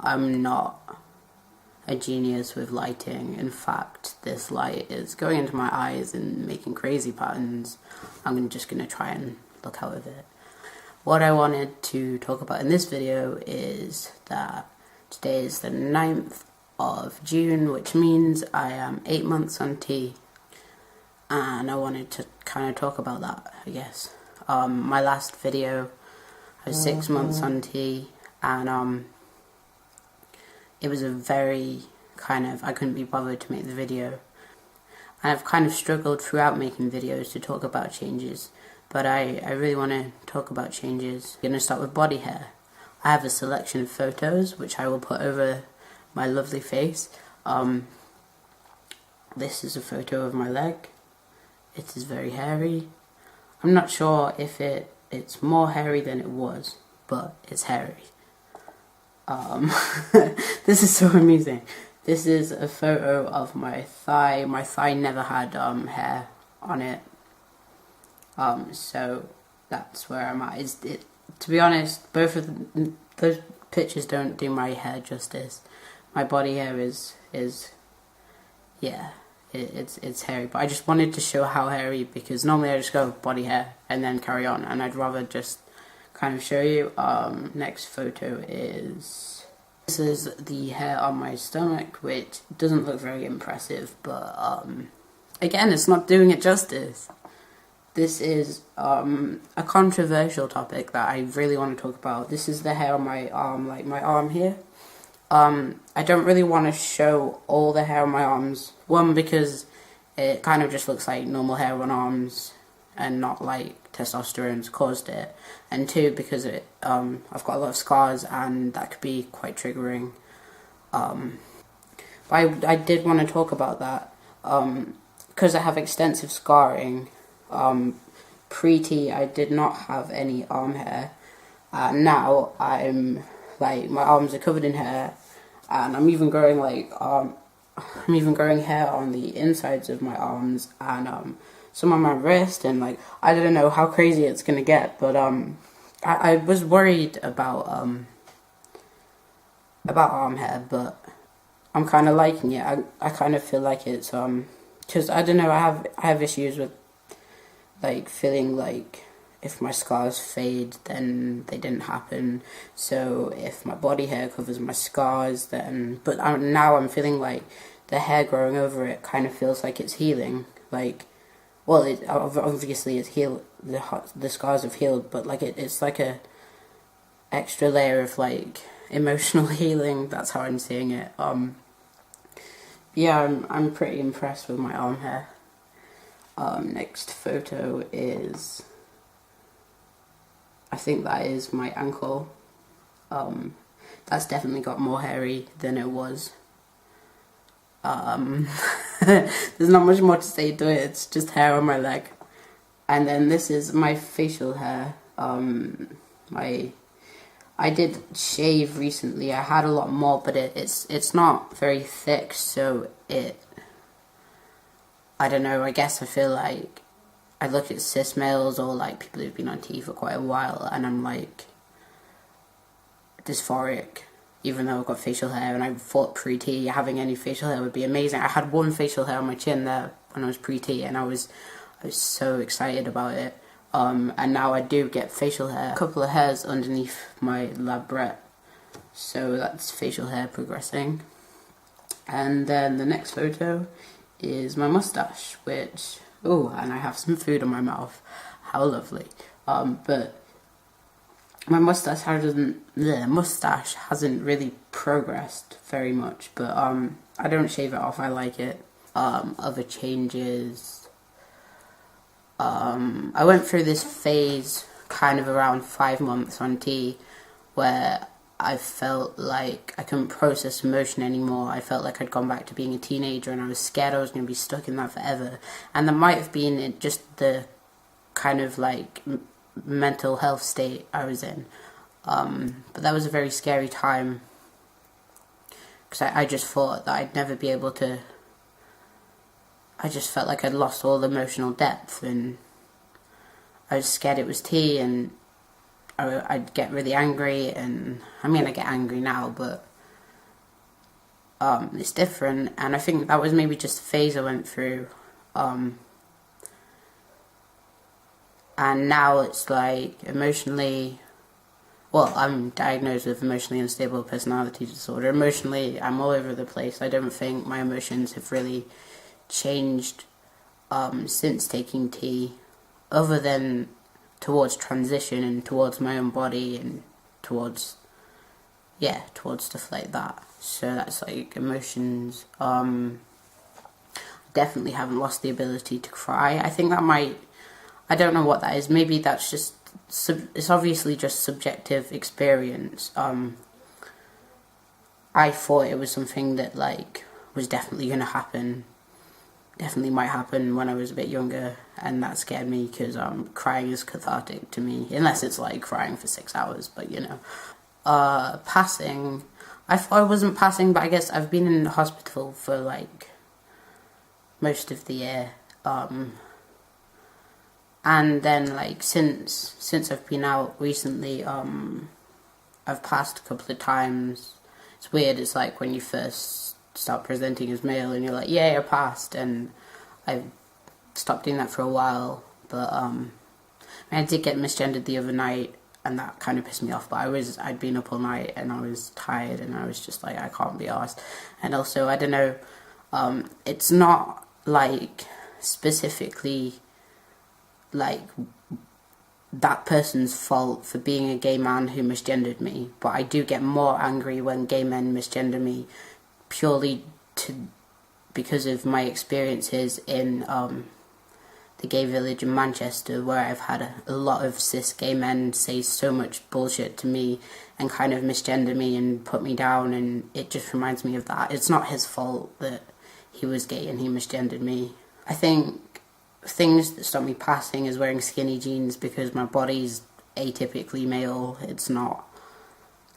I'm not a genius with lighting. In fact, this light is going into my eyes and making crazy patterns. I'm just going to try and look out of it. What I wanted to talk about in this video is that today is the 9th of June, which means I am 8 months on T, and I wanted to kind of talk about that, I guess. My last video, I was 6 months on T, and it was a very I couldn't be bothered to make the video. And I've kind of struggled throughout making videos to talk about changes, but I really want to talk about changes. I'm going to start with body hair. I have a selection of photos which I will put over my lovely face. This is a photo of my leg. It is very hairy. I'm not sure if it's more hairy than it was, but it's hairy. This is so amusing. This is a photo of my thigh. My thigh never had hair on it. So that's where I'm at. To be honest, both of those pictures don't do my hair justice. My body hair is yeah, it's hairy. But I just wanted to show how hairy, because normally I just go body hair and then carry on, and I'd rather just kind of show you. Next photo is... This is the hair on my stomach, which doesn't look very impressive, but again, it's not doing it justice. This is a controversial topic that I really want to talk about. This is the hair on my arm, like my arm here. I don't really want to show all the hair on my arms. One, because it kind of just looks like normal hair on arms and not like testosterone's caused it. And two, because I've got a lot of scars and that could be quite triggering. But I did want to talk about that because I have extensive scarring. Pre-T, I did not have any arm hair. Now I'm like, my arms are covered in hair, and I'm even growing hair on the insides of my arms and some on my wrist, and like, I don't know how crazy it's gonna get, but I was worried about arm hair, but I'm kind of liking it. I kind of feel like it's because I don't know, I have issues with like feeling like if my scars fade, then they didn't happen. So if my body hair covers my scars, then now I'm feeling like the hair growing over it kind of feels like it's healing. Like, well, obviously it's healed. The scars have healed, but like it's like a extra layer of like emotional healing. That's how I'm seeing it. Yeah, I'm pretty impressed with my arm hair. Next photo is, I think that is my ankle. That's definitely got more hairy than it was. There's not much more to say to it, it's just hair on my leg. And then this is my facial hair. I did shave recently. I had a lot more, but it's not very thick, so I don't know, I guess I feel like I look at cis males or like people who've been on T for quite a while, and I'm like dysphoric, even though I've got facial hair. And I thought pre-T having any facial hair would be amazing. I had one facial hair on my chin there when I was pre-T, and I was so excited about it. And now I do get facial hair, a couple of hairs underneath my labret, so that's facial hair progressing. And then the next photo is my mustache, which, oh, and I have some food in my mouth, how lovely. But my mustache hasn't really progressed very much, but I don't shave it off, I like it. Other changes, I went through this phase kind of around 5 months on T where I felt like I couldn't process emotion anymore. I felt like I'd gone back to being a teenager, and I was scared I was going to be stuck in that forever. And that might have been just the kind of like mental health state I was in. But that was a very scary time, because I just thought that I'd never be able to... I just felt like I'd lost all the emotional depth, and I was scared it was and I'd get really angry, and I mean, I get angry now, but it's different, and I think that was maybe just a phase I went through. And now it's like emotionally, well, I'm diagnosed with emotionally unstable personality disorder. Emotionally, I'm all over the place. I don't think my emotions have really changed since taking tea, other than towards transition and towards my own body and towards stuff like that. So that's like emotions. Definitely haven't lost the ability to cry. I think that might, I don't know what that is. Maybe that's just, it's obviously just subjective experience. I thought it was something that like was definitely going to happen. Definitely might happen when I was a bit younger, and that scared me because crying is cathartic to me, unless it's like crying for 6 hours. But you know, passing. I thought I wasn't passing, but I guess I've been in the hospital for like most of the year. And then like since I've been out recently, I've passed a couple of times. It's weird. It's like when you first start presenting as male and you're like, yeah, I passed, and I stopped doing that for a while. But I did get misgendered the other night, and that kind of pissed me off. But I'd been up all night and I was tired, and I was just like, I can't be arsed. And also, I don't know, it's not like specifically like that person's fault for being a gay man who misgendered me, but I do get more angry when gay men misgender me, purely because of my experiences in the gay village in Manchester, where I've had a lot of cis gay men say so much bullshit to me and kind of misgender me and put me down, and it just reminds me of that. It's not his fault that he was gay and he misgendered me. I think things that stop me passing is wearing skinny jeans because my body's atypically male. It's not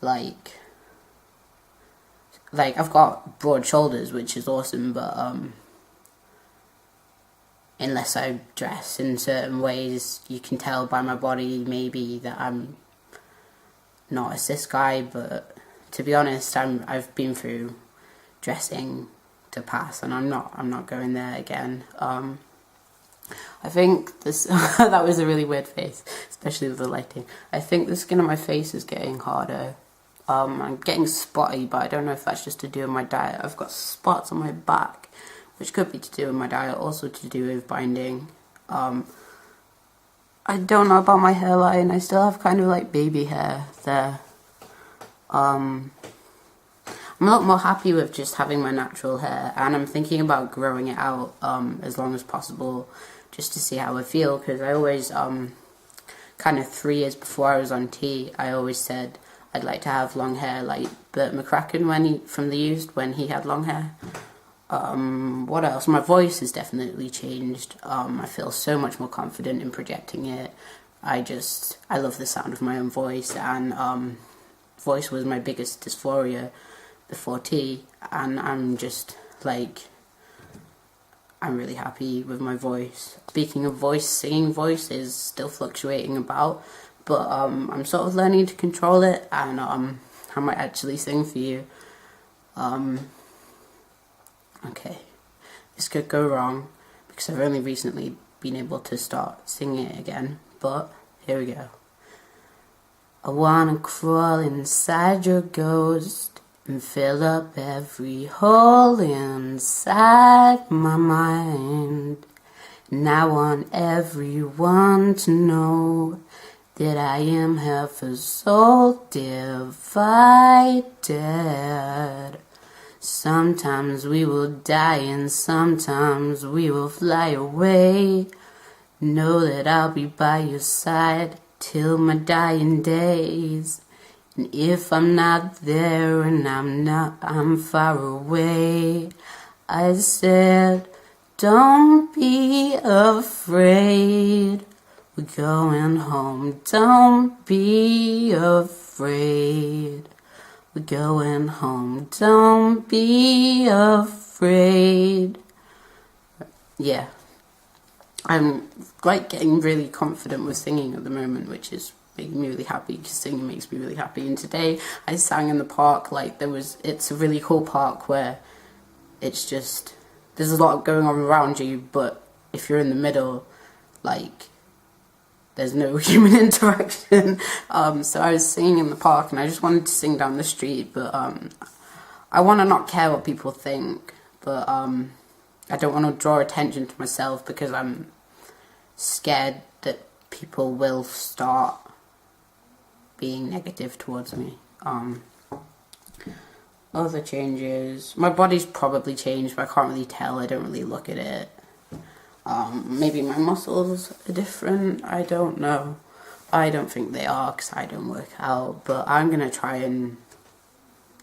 like I've got broad shoulders, which is awesome, but unless I dress in certain ways, you can tell by my body maybe that I'm not a cis guy. But to be honest, I've been through dressing to pass, and I'm not going there again. I think this that was a really weird face, especially with the lighting. I think the skin on my face is getting harder. I'm getting spotty, but I don't know if that's just to do with my diet. I've got spots on my back, which could be to do with my diet, also to do with binding. I don't know about my hairline. I still have kind of like baby hair there. I'm a lot more happy with just having my natural hair, and I'm thinking about growing it out as long as possible, just to see how I feel, because I always, kind of 3 years before I was on tea, I always said I'd like to have long hair like Bert McCracken from The Used, when he had long hair. What else? My voice has definitely changed. I feel so much more confident in projecting it. I love the sound of my own voice, and voice was my biggest dysphoria before tea, and I'm just like, I'm really happy with my voice. Speaking of voice, singing voice is still fluctuating about, but I'm sort of learning to control it, and I might actually sing for you. Okay, this could go wrong because I've only recently been able to start singing it again, but here we go. I wanna crawl inside your ghost and fill up every hole inside my mind. And I want everyone to know that I am half a soul divided. Sometimes we will die and sometimes we will fly away. Know that I'll be by your side till my dying days. And if I'm not there and I'm far away, I said, don't be afraid. We're going home, don't be afraid. We're going home, don't be afraid. Yeah. I'm like getting really confident with singing at the moment, which is making me really happy, because singing makes me really happy. And today I sang in the park, like it's a really cool park where it's just, there's a lot going on around you, but if you're in the middle, like, there's no human interaction. So I was singing in the park, and I just wanted to sing down the street, but I want to not care what people think, but I don't want to draw attention to myself, because I'm scared that people will start being negative towards me. Other changes, my body's probably changed, but I can't really tell. I don't really look at it. Maybe my muscles are different. I don't know. I don't think they are, because I don't work out, but I'm gonna try and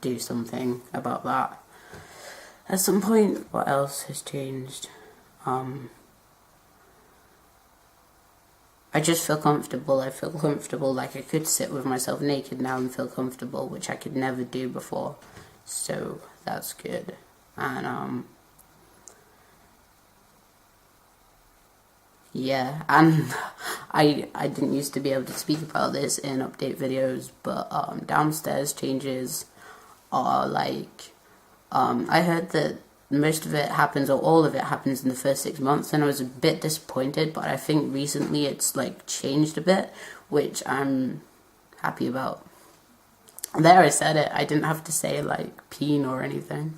do something about that at some point. What else has changed? I just feel comfortable. I feel comfortable, like I could sit with myself naked now and feel comfortable, which I could never do before. So that's good. And yeah, and I didn't used to be able to speak about this in update videos, but downstairs changes are like, I heard that most of it happens, or all of it happens, in the first 6 months, and I was a bit disappointed, but I think recently it's like changed a bit, which I'm happy about. There, I said it. I didn't have to say like peen or anything.